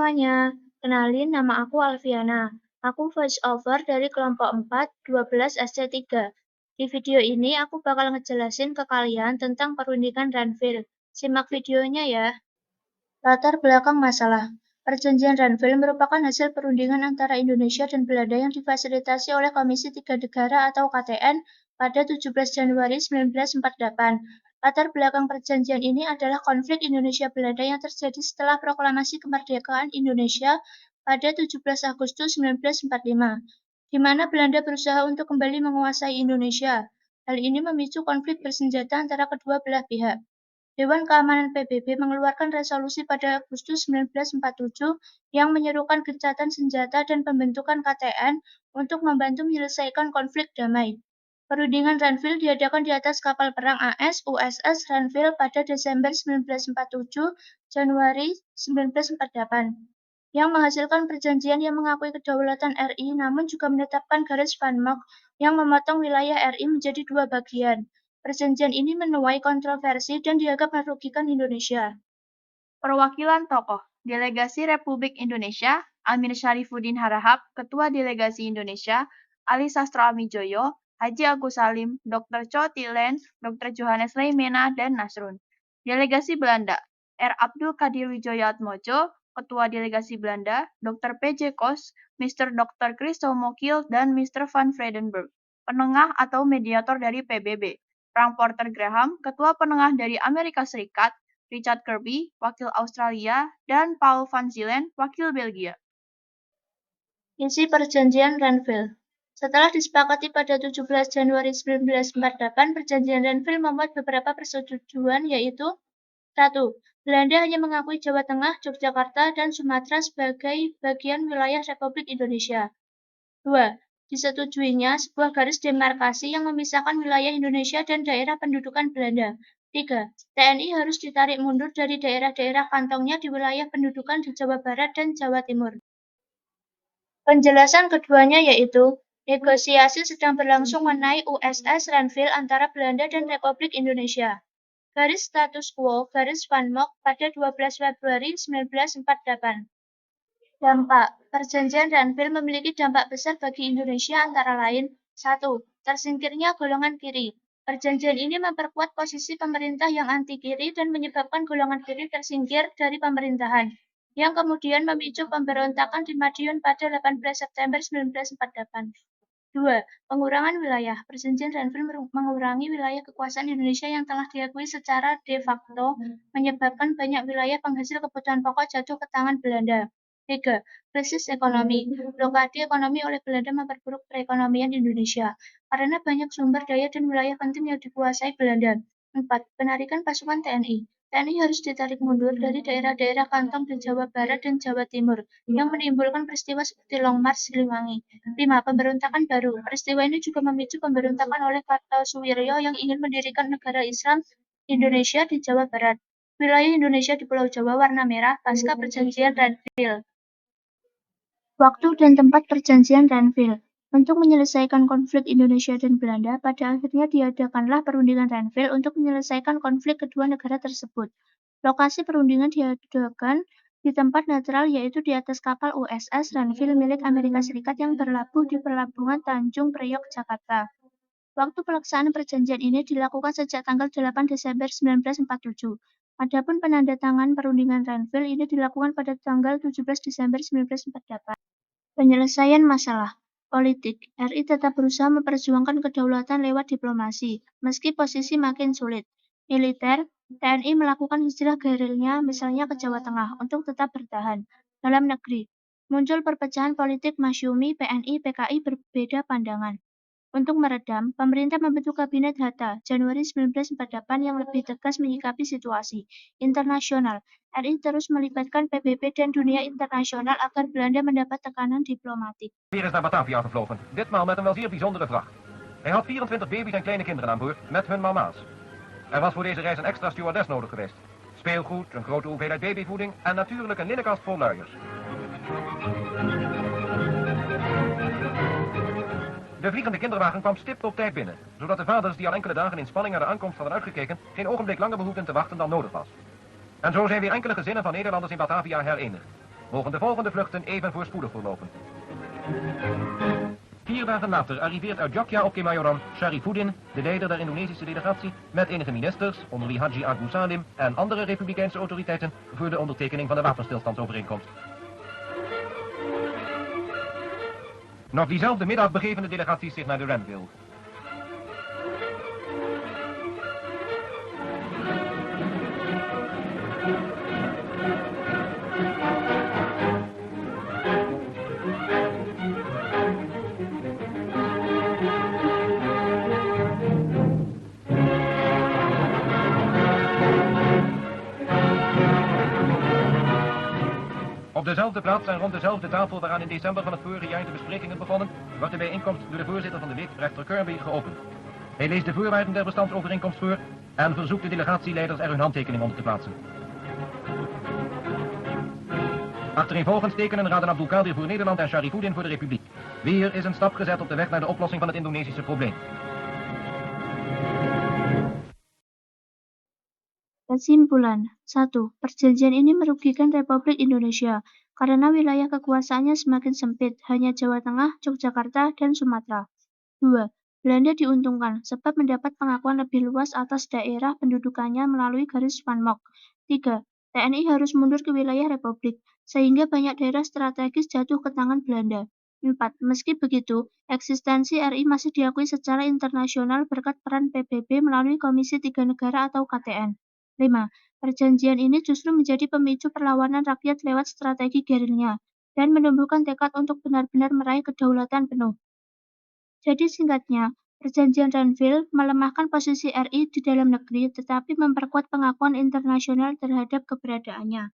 semuanya, kenalin nama aku Alfiana. Aku voice over dari kelompok 4, 12 SC3. Di video ini aku bakal ngejelasin ke kalian tentang perundingan Ranville. Simak videonya ya. Latar belakang masalah. Perjanjian Ranville merupakan hasil perundingan antara Indonesia dan Belanda yang difasilitasi oleh Komisi Tiga Negara atau KTN pada 17 Januari 1948. Latar belakang perjanjian ini adalah konflik Indonesia-Belanda yang terjadi setelah proklamasi kemerdekaan Indonesia pada 17 Agustus 1945, di mana Belanda berusaha untuk kembali menguasai Indonesia. Hal ini memicu konflik bersenjata antara kedua belah pihak. Dewan Keamanan PBB mengeluarkan resolusi pada Agustus 1947 yang menyerukan gencatan senjata dan pembentukan KTN untuk membantu menyelesaikan konflik damai. Perundingan Ranville diadakan di atas kapal perang AS USS Ranville pada Desember 1947, Januari 1948, yang menghasilkan perjanjian yang mengakui kedaulatan RI namun juga menetapkan garis Van Mock yang memotong wilayah RI menjadi dua bagian. Perjanjian ini menuai kontroversi dan dianggap merugikan Indonesia. Perwakilan tokoh, Delegasi Republik Indonesia, Amir Syarifuddin Harahap, Ketua Delegasi Indonesia, Ali Sastro Amijoyo, Haji Agus Salim, Dr. Cho Tilen, Dr. Johannes Leimena, dan Nasrun. Delegasi Belanda, R. Abdul Kadir Wijoyatmojo, Ketua Delegasi Belanda, Dr. P.J. Kos, Mr. Dr. Christo Mokil, dan Mr. Van Vredenburg, penengah atau mediator dari PBB. Frank Porter Graham, Ketua Penengah dari Amerika Serikat, Richard Kirby, wakil Australia, dan Paul van Zielen, wakil Belgia. Isi Perjanjian Ranville. Setelah disepakati pada 17 Januari 1948, Perjanjian Ranville memuat beberapa persetujuan yaitu 1. Belanda hanya mengakui Jawa Tengah, Yogyakarta, dan Sumatera sebagai bagian wilayah Republik Indonesia. 2. Disetujuinya sebuah garis demarkasi yang memisahkan wilayah Indonesia dan daerah pendudukan Belanda. 3. TNI harus ditarik mundur dari daerah-daerah kantongnya di wilayah pendudukan di Jawa Barat dan Jawa Timur. Penjelasan keduanya yaitu, negosiasi sedang berlangsung mengenai USS Ranville antara Belanda dan Republik Indonesia. Garis status quo, garis Van Mock pada 12 Februari 1948. Dampak. Perjanjian Ranville memiliki dampak besar bagi Indonesia antara lain 1. Tersingkirnya golongan kiri. Perjanjian ini memperkuat posisi pemerintah yang anti-kiri dan menyebabkan golongan kiri tersingkir dari pemerintahan, yang kemudian memicu pemberontakan di Madiun pada 18 September 1948. 2. Pengurangan wilayah. Perjanjian Ranville mengurangi wilayah kekuasaan Indonesia yang telah diakui secara de facto, menyebabkan banyak wilayah penghasil kebutuhan pokok jatuh ke tangan Belanda. 3. Krisis ekonomi. Blokade ekonomi oleh Belanda memperburuk perekonomian Indonesia, karena banyak sumber daya dan wilayah penting yang dikuasai Belanda. 4. Penarikan pasukan TNI. TNI harus ditarik mundur dari daerah-daerah kantong di Jawa Barat dan Jawa Timur, yang menimbulkan peristiwa seperti Long March Siliwangi. 5. Pemberontakan baru. Peristiwa ini juga memicu pemberontakan oleh Kartosuwiryo yang ingin mendirikan negara Islam Indonesia di Jawa Barat. Wilayah Indonesia di Pulau Jawa warna merah pasca Perjanjian Ranville. Waktu dan tempat Perjanjian Ranville. Untuk menyelesaikan konflik Indonesia dan Belanda, pada akhirnya diadakanlah Perundingan Ranville untuk menyelesaikan konflik kedua negara tersebut. Lokasi perundingan diadakan di tempat netral yaitu di atas kapal USS Ranville milik Amerika Serikat yang berlabuh di Pelabuhan Tanjung Priok, Jakarta. Waktu pelaksanaan perjanjian ini dilakukan sejak tanggal 8 Desember 1947. Adapun penandatangan Perundingan Ranville ini dilakukan pada tanggal 17 Desember 1948. Penyelesaian masalah politik. RI tetap berusaha memperjuangkan kedaulatan lewat diplomasi, meski posisi makin sulit. Militer, TNI melakukan hijrah gerilya misalnya ke Jawa Tengah untuk tetap bertahan. Dalam negeri, muncul perpecahan politik Masyumi, PNI, PKI berbeda pandangan. Untuk meredam, pemerintah membentuk Kabinet Hatta, Januari 1948 yang lebih tegas menyikapi situasi. Internasional, RI terus melibatkan PBB dan dunia internasional agar Belanda mendapat tekanan diplomatic. Weer is naar Batavia gevlogen, ditmaal met een wel zeer bijzondere vracht. Hij had 24 baby's en kleine kinderen aan boord, met hun mama's. Er was voor deze reis een extra stewardess nodig geweest. Speelgoed, een grote hoeveelheid babyvoeding en natuurlijk een linnenkast vol luiers. De vliegende kinderwagen kwam stipt op tijd binnen, zodat de vaders die al enkele dagen in spanning naar de aankomst hadden uitgekeken, geen ogenblik langer behoefden te wachten dan nodig was. En zo zijn weer enkele gezinnen van Nederlanders in Batavia herenigd. mogen de volgende vluchten even voorspoedig verlopen. 4 dagen later arriveert uit Jakarta op Kemayoran Sharifuddin, de leider der Indonesische delegatie, met enige ministers, onder wie Haji Agus Salim en andere republikeinse autoriteiten, voor de ondertekening van de wapenstilstandsovereenkomst. Nog diezelfde middag begeven de delegaties zich naar de Renville. Op dezelfde plaats en rond dezelfde tafel waaraan in december van het vorige jaar de besprekingen begonnen, wordt de bijeenkomst door de voorzitter van de week, rechter Kirby, geopend. Hij leest de voorwaarden der bestandsovereenkomst voor en verzoekt de delegatieleiders er hun handtekening onder te plaatsen. Achtereenvolgens tekenen Raden Abdulkadir voor Nederland en Sharifuddin voor de Republiek. Weer is een stap gezet op de weg naar de oplossing van het Indonesische probleem. Kesimpulan 1. Perjanjian ini merugikan Republik Indonesia karena wilayah kekuasaannya semakin sempit, hanya Jawa Tengah, Yogyakarta, dan Sumatera. 2. Belanda diuntungkan sebab mendapat pengakuan lebih luas atas daerah pendudukannya melalui garis Van Mock. 3. TNI harus mundur ke wilayah Republik, sehingga banyak daerah strategis jatuh ke tangan Belanda. 4. Meski begitu, eksistensi RI masih diakui secara internasional berkat peran PBB melalui Komisi Tiga Negara atau KTN. 5. Perjanjian ini justru menjadi pemicu perlawanan rakyat lewat strategi gerilya dan menumbuhkan tekad untuk benar-benar meraih kedaulatan penuh. Jadi singkatnya, Perjanjian Renville melemahkan posisi RI di dalam negeri tetapi memperkuat pengakuan internasional terhadap keberadaannya.